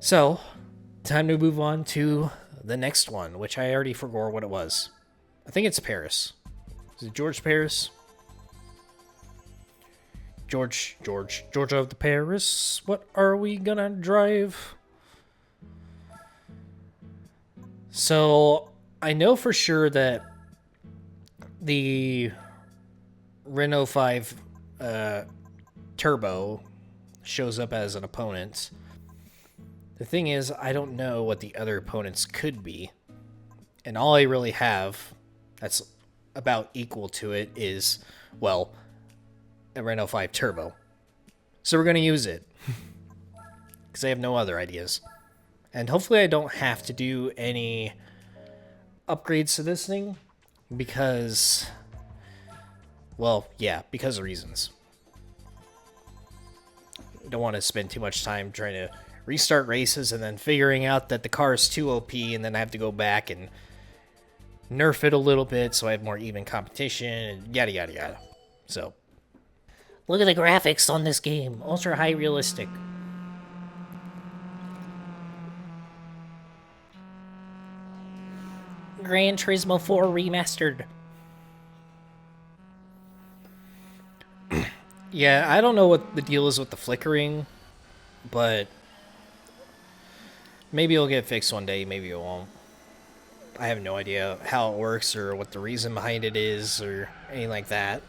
So, time to move on to the next one, which I already forgot what it was. I think it's Paris. Is it George Paris? Georgia of the Paris. What are we gonna drive? So, I know for sure that the Renault 5 Turbo shows up as an opponent. The thing is, I don't know what the other opponents could be. And all I really have that's about equal to it is, well, a Renault 5 Turbo. So we're going to use it. Because I have no other ideas. And hopefully I don't have to do any upgrades to this thing. Because, well, yeah, because of reasons. I don't want to spend too much time trying to restart races and then figuring out that the car is too OP and then I have to go back and nerf it a little bit so I have more even competition and yada yada yada. So, look at the graphics on this game. Ultra high realistic. Gran Turismo 4 remastered. Yeah, I don't know what the deal is with the flickering, but maybe it'll get fixed one day, maybe it won't. I have no idea how it works or what the reason behind it is or anything like that.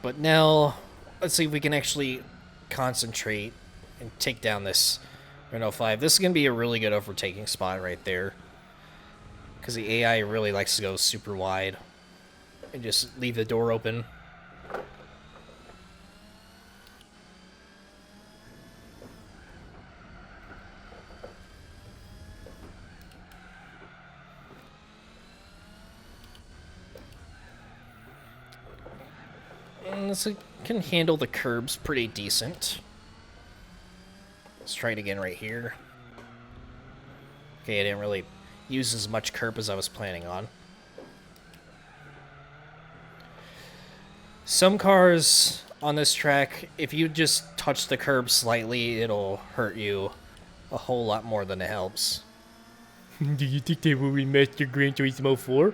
But now, let's see if we can actually concentrate and take down this Renault 5. This is going to be a really good overtaking spot right there. Because the AI really likes to go super wide and just leave the door open. And this can handle the curbs pretty decent. Let's try it again right here. Okay, I didn't really use as much curb as I was planning on. Some cars on this track, if you just touch the curb slightly, it'll hurt you a whole lot more than it helps. Do you think they will remaster Gran Turismo 4?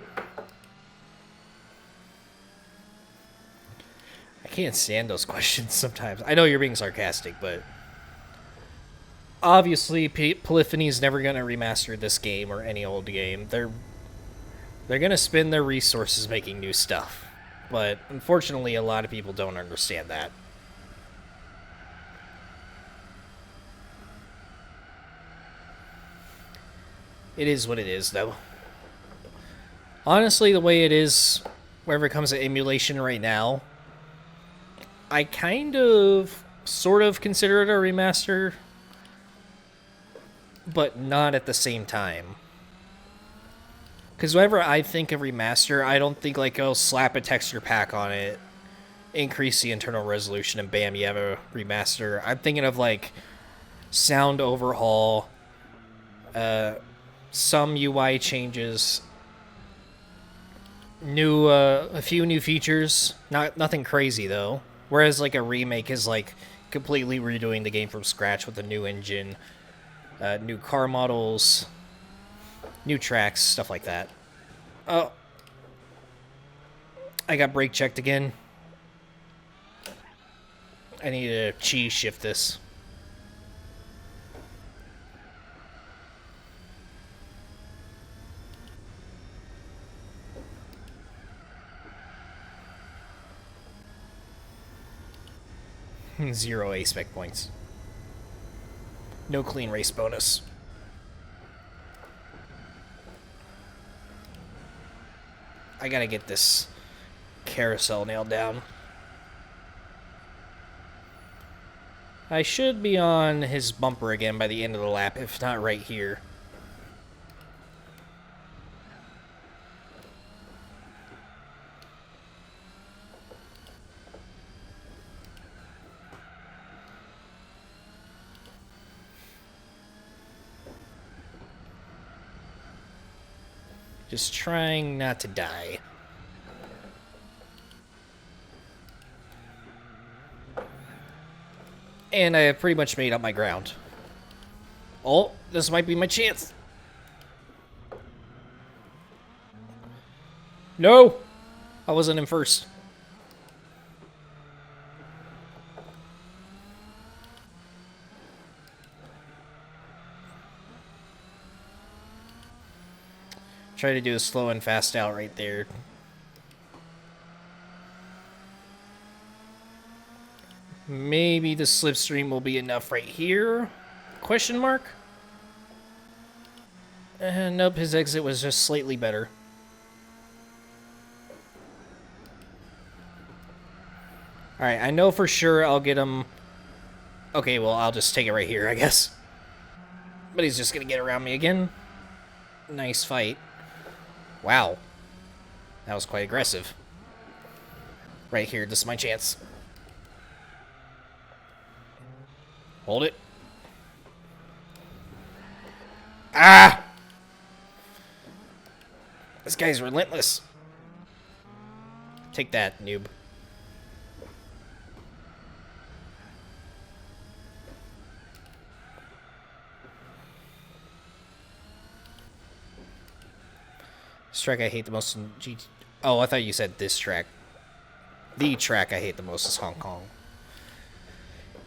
I can't stand those questions sometimes. I know you're being sarcastic, but obviously Polyphony's never going to remaster this game or any old game. They're going to spend their resources making new stuff. But unfortunately, a lot of people don't understand that. It is what it is, though. Honestly, the way it is, wherever it comes to emulation right now, I kind of, sort of consider it a remaster, but not at the same time. Because whenever I think of remaster, I don't think like, oh, slap a texture pack on it, increase the internal resolution, and bam, you have a remaster. I'm thinking of like sound overhaul, some UI changes, a few new features. Nothing crazy though. Whereas like a remake is like completely redoing the game from scratch with a new engine, new car models, new tracks, stuff like that. Oh. I got brake checked again. I need to cheese shift this. Zero A-spec points. No clean race bonus. I gotta get this carousel nailed down. I should be on his bumper again by the end of the lap, if not right here. Just trying not to die. And I have pretty much made up my ground. Oh, this might be my chance. No! I wasn't in first. Try to do a slow and fast out right there. Maybe the slipstream will be enough right here? Question mark? Nope, his exit was just slightly better. Alright, I know for sure I'll get him... Okay, well, I'll just take it right here, I guess. But he's just gonna get around me again. Nice fight. Wow. That was quite aggressive. Right here, this is my chance. Hold it. Ah! This guy's relentless. Take that, noob. This track I hate the most in GT... Oh, I thought you said this track. The track I hate the most is Hong Kong.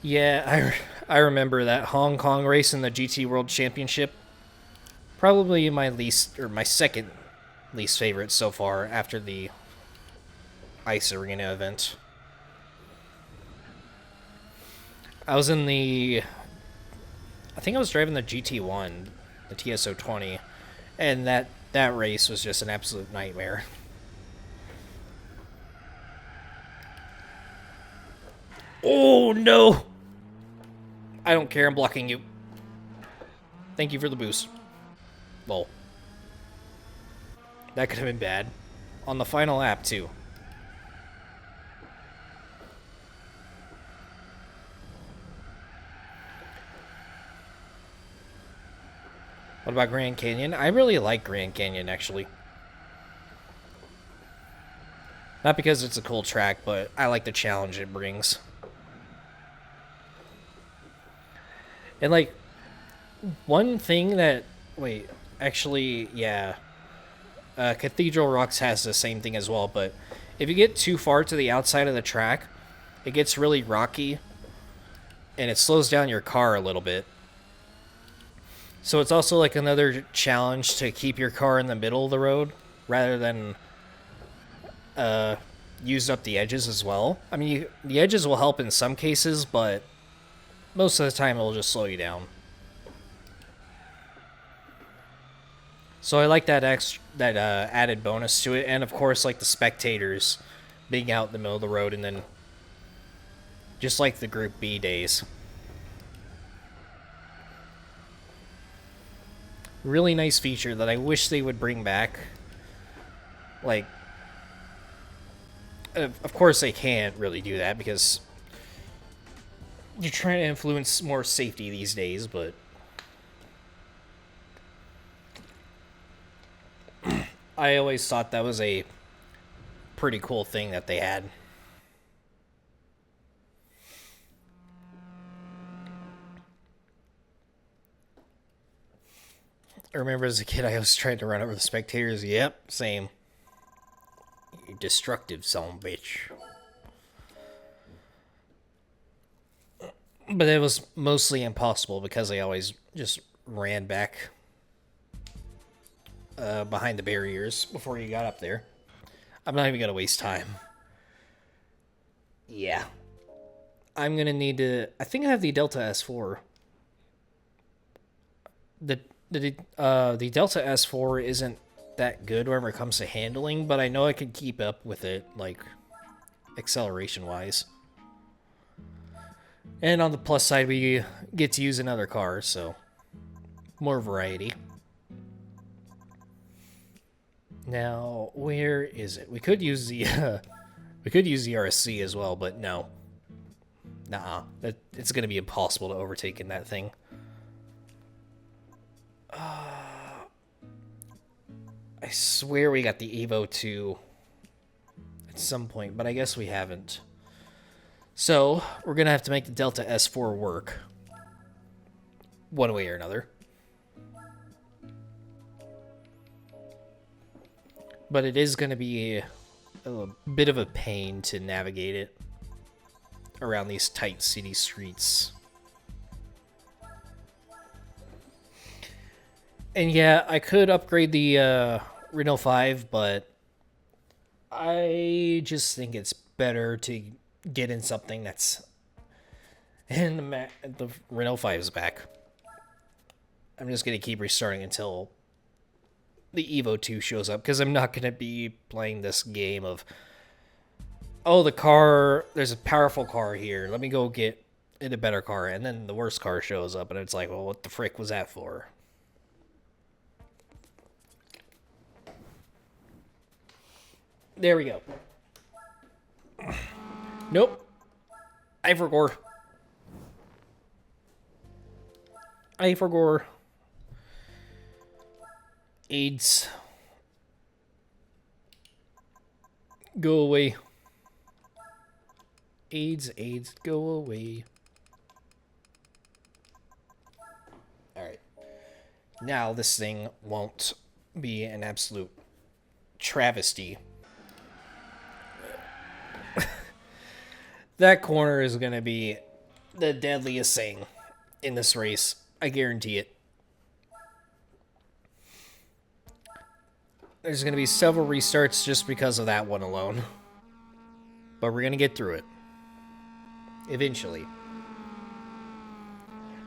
Yeah, I remember that Hong Kong race in the GT World Championship. Probably my second least favorite so far after the Ice Arena event. I was in the... I think I was driving the GT1, the TSO20, and that race was just an absolute nightmare. Oh, no! I don't care, I'm blocking you. Thank you for the boost. Lol. That could have been bad. On the final lap, too. What about Grand Canyon? I really like Grand Canyon, actually. Not because it's a cool track, but I like the challenge it brings. And, like, one thing that... Wait, actually, yeah. Cathedral Rocks has the same thing as well, but if you get too far to the outside of the track, it gets really rocky, and it slows down your car a little bit. So it's also like another challenge to keep your car in the middle of the road, rather than use up the edges as well. I mean, the edges will help in some cases, but most of the time it'll just slow you down. So I like that added bonus to it, and of course, like the spectators being out in the middle of the road, and then just like the Group B days. Really nice feature that I wish they would bring back. Like, of course they can't really do that because you're trying to influence more safety these days, but I always thought that was a pretty cool thing that they had. I remember as a kid I was trying to run over the spectators. Yep, same. You destructive son of a bitch. But it was mostly impossible because I always just ran back behind the barriers before you got up there. I'm not even going to waste time. Yeah. I'm going to need to... I think I have the Delta S4. The Delta S4 isn't that good whenever it comes to handling, but I know I can keep up with it, like, acceleration-wise. And on the plus side, we get to use another car, so more variety. Now, where is it? We could use the RSC as well, but no. Nah, it's gonna be impossible to overtake in that thing. I I swear we got the Evo 2 at some point, but I guess we haven't. So, we're going to have to make the Delta S4 work. One way or another. But it is going to be a bit of a pain to navigate it around these tight city streets. And yeah, I could upgrade the Reno 5, but I just think it's better to get in something that's... And the Reno 5 is back. I'm just going to keep restarting until the Evo 2 shows up, because I'm not going to be playing this game of, oh, the car, there's a powerful car here, let me go get in a better car, and then the worst car shows up, and it's like, well, what the frick was that for? There we go. Nope. I forgot. AIDS. Go away. AIDS, go away. Alright. Now this thing won't be an absolute travesty. That corner is going to be the deadliest thing in this race. I guarantee it. There's going to be several restarts just because of that one alone. But we're going to get through it. Eventually.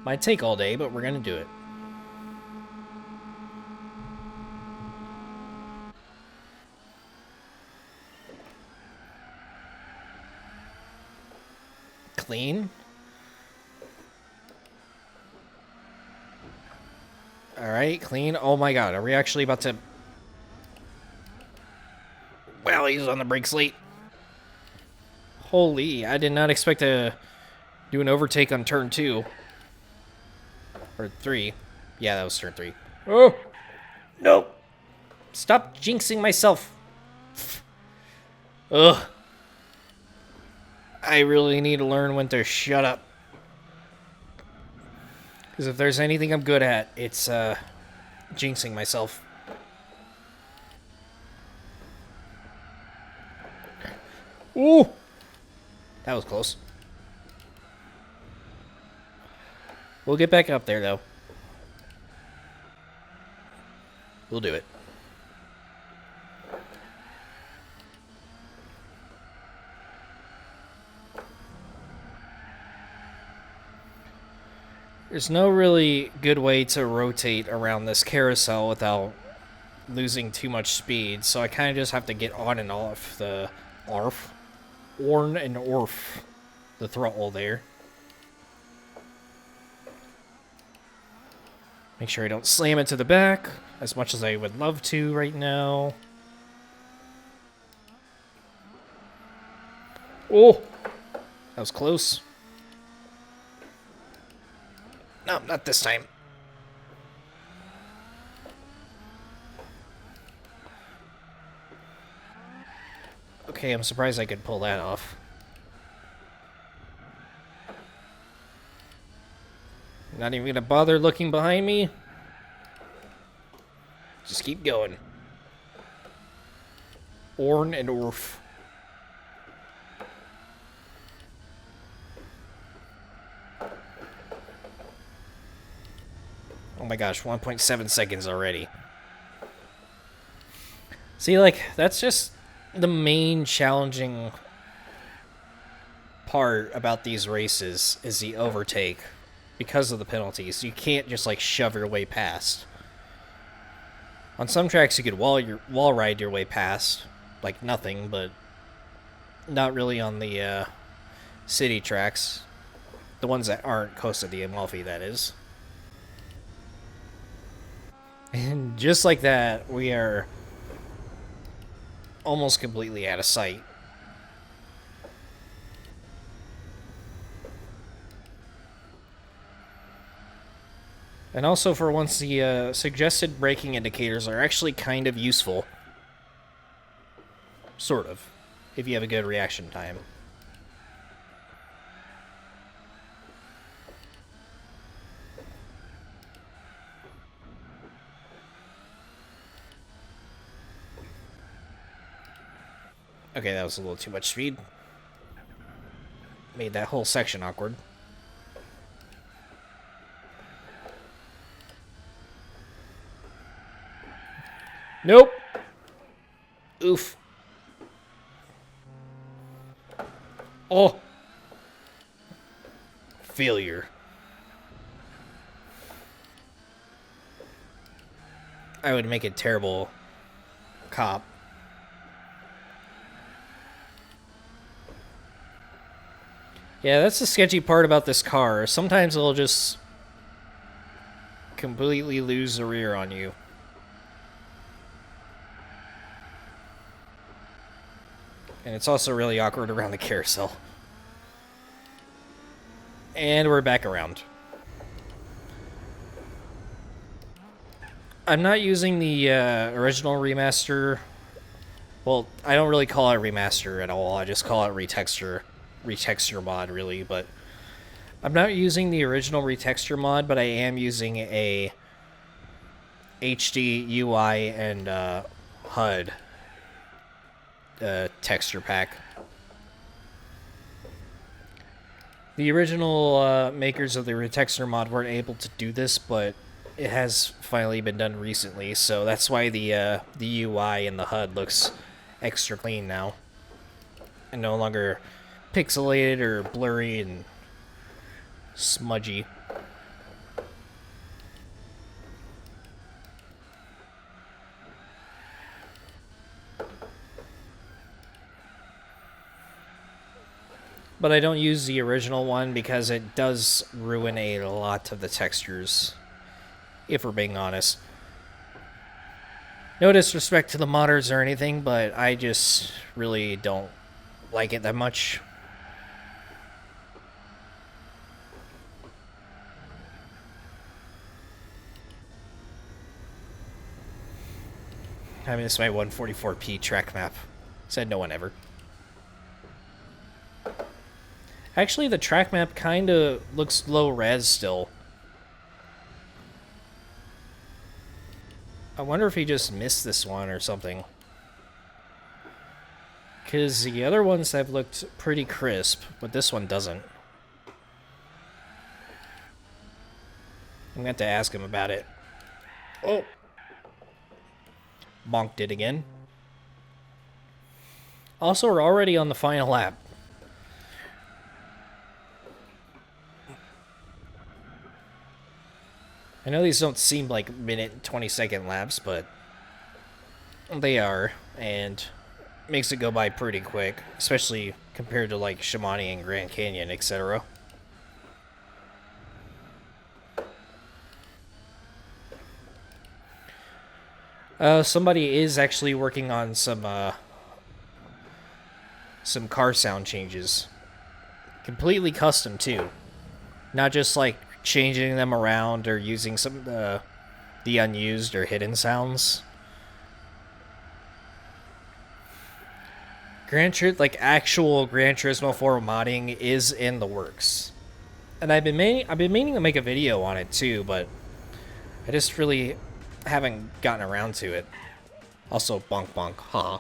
Might take all day, but we're going to do it. Clean. Alright, clean. Oh my god, are we actually about to... Well, he's on the brakes late. Holy, I did not expect to do an overtake on turn 2. Or 3. Yeah, that was turn 3. Oh! Nope! Stop jinxing myself! Ugh. I really need to learn when to shut up. Because if there's anything I'm good at, it's jinxing myself. Ooh! That was close. We'll get back up there, though. We'll do it. There's no really good way to rotate around this carousel without losing too much speed, so I kind of just have to get on and off the on and off the throttle there. Make sure I don't slam into the back as much as I would love to right now. Oh, that was close. No, not this time. Okay, I'm surprised I could pull that off. Not even gonna bother looking behind me. Just keep going. Orn and Orf. Oh my gosh, 1.7 seconds already. See, like, that's just the main challenging part about these races is the overtake because of the penalties. You can't just, like, shove your way past. On some tracks, you could wall ride your way past, like nothing, but not really on the city tracks. The ones that aren't Costa di Amalfi, that is. And just like that, we are almost completely out of sight. And also, for once, the suggested braking indicators are actually kind of useful. Sort of. If you have a good reaction time. Okay, that was a little too much speed. Made that whole section awkward. Nope. Oof. Oh. Failure. I would make a terrible cop. Yeah, that's the sketchy part about this car. Sometimes it'll just completely lose the rear on you. And it's also really awkward around the carousel. And we're back around. I'm not using the original remaster. Well, I don't really call it remaster at all. I just call it retexture mod, really. But I'm not using the original retexture mod, but I am using a HD UI and HUD texture pack. The original makers of the retexture mod weren't able to do this, but it has finally been done recently, so that's why the UI and the HUD looks extra clean now, and no longer pixelated or blurry and smudgy. But I don't use the original one because it does ruin a lot of the textures, if we're being honest. No disrespect to the modders or anything, but I just really don't like it that much. I mean, it's my 144p track map. Said no one ever. Actually, the track map kind of looks low res still. I wonder if he just missed this one or something. Because the other ones have looked pretty crisp, but this one doesn't. I'm going to have to ask him about it. Oh! Bonked it again. Also, we're already on the final lap. I know these don't seem like minute 20-second laps, but they are, and makes it go by pretty quick, especially compared to like Shimani and Grand Canyon, etc. Somebody is actually working on some car sound changes, completely custom too, not just like changing them around or using some the unused or hidden sounds. Like actual Gran Turismo 4 modding is in the works, and I've been meaning to make a video on it too, but I just really haven't gotten around to it. Also, bonk bonk, haha.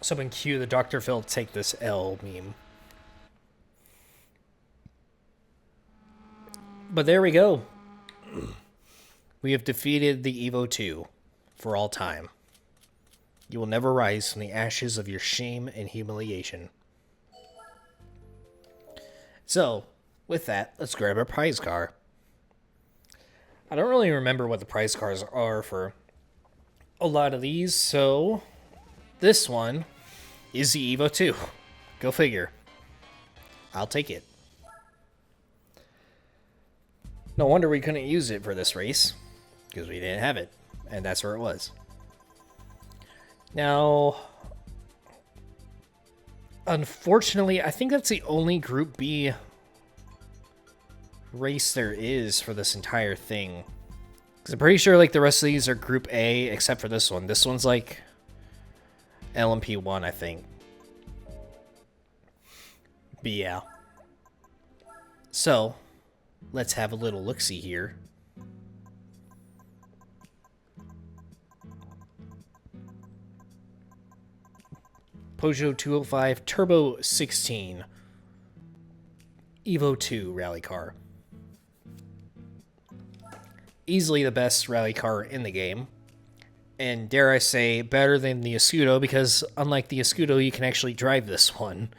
Someone cue the Dr. Phil take this L meme. But there we go. We have defeated the Evo 2 for all time. You will never rise from the ashes of your shame and humiliation. So, with that, let's grab our prize car. I don't really remember what the prize cars are for a lot of these, so this one is the Evo 2. Go figure. I'll take it. No wonder we couldn't use it for this race, because we didn't have it, and that's where it was. Now, Unfortunately, I think that's the only Group B race there is for this entire thing. Because I'm pretty sure like the rest of these are Group A, except for this one. This one's like LMP1, I think. But yeah. So, let's have a little look-see here. Peugeot 205 Turbo 16 Evo 2 rally car. Easily the best rally car in the game. And dare I say, better than the Escudo, because unlike the Escudo, you can actually drive this one.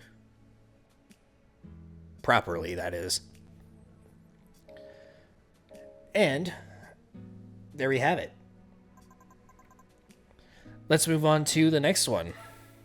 Properly, that is. And there we have it. Let's move on to the next one.